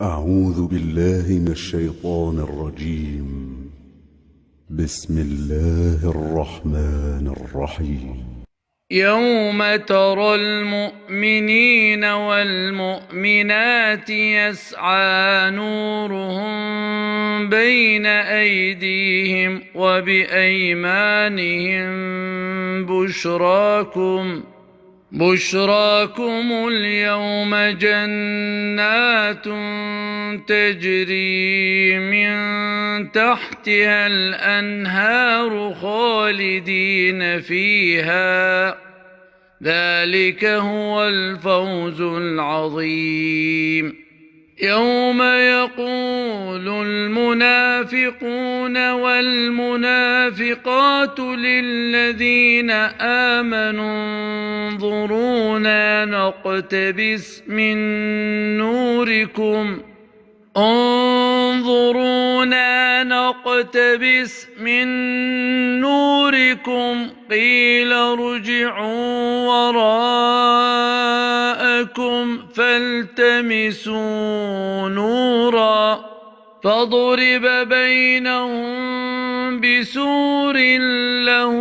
أعوذ بالله من الشيطان الرجيم. بسم الله الرحمن الرحيم. يوم ترى المؤمنين والمؤمنات يسعى نورهم بين أيديهم وبأيمانهم بشراكم اليوم جنات تجري من تحتها الأنهار خالدين فيها، ذلك هو الفوز العظيم. يوم يقول المنافقون والمنافقات للذين آمنوا انظرونا نقتبس من نوركم قيل ارجعوا وراءكم فالتمسوا نورا فضرب بينهم بسور له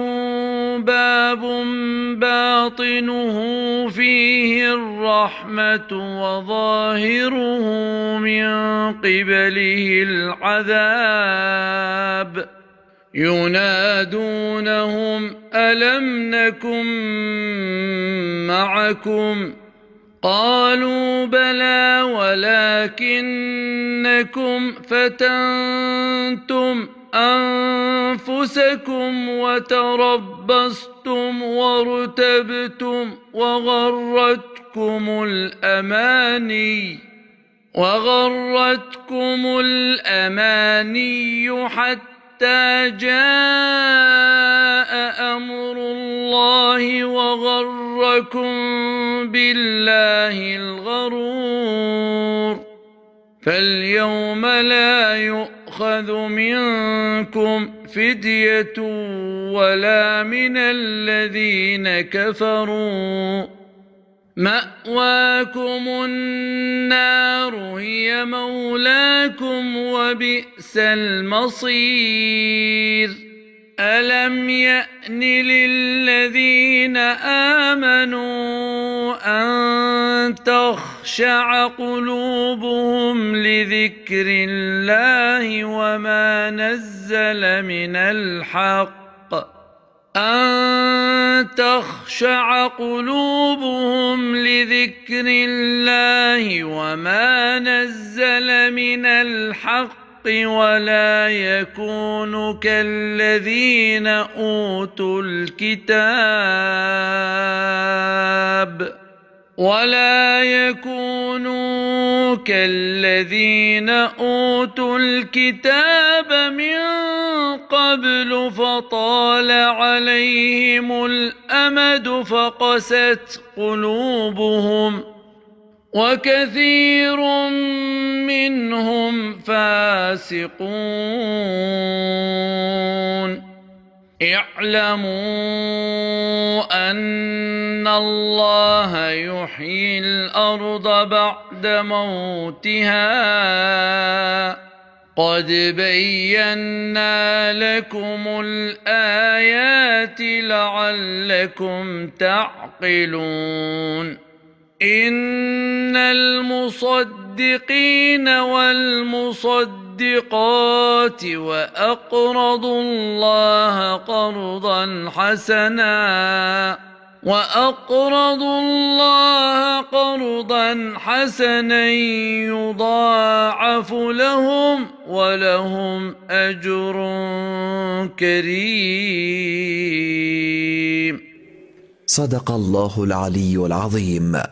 باب باطنه فيه الرحمة وظاهره من قبله العذاب. ينادونهم ألم نكن معكم؟ قالوا بلى ولكنكم فتنتم أنفسكم وتربصتم وارتبتم وغرتكم الأماني حتى جاء أمر الله وغركم بالله الغرور. فاليوم لا يؤخذ منكم فدية ولا من الذين كفروا، مأواكم النار هي مولاكم وبئس المصير. ألم يأن للذين آمنوا أن تخشع قلوبهم لذكر الله وما نزل من الحق ولا يكونوا كالذين أوتوا الكتاب من قبل فطال عليهم الأمد فقست قلوبهم وكثير منهم فاسقون. اعلموا أن الله يحيي الأرض بعد موتها قد بينا لكم الآيات لعلكم تعقلون. إن المصدقين والمصدقات وأقرضوا الله قرضا حسنا يضاعف لهم ولهم أجر كريم. صدق الله العلي العظيم.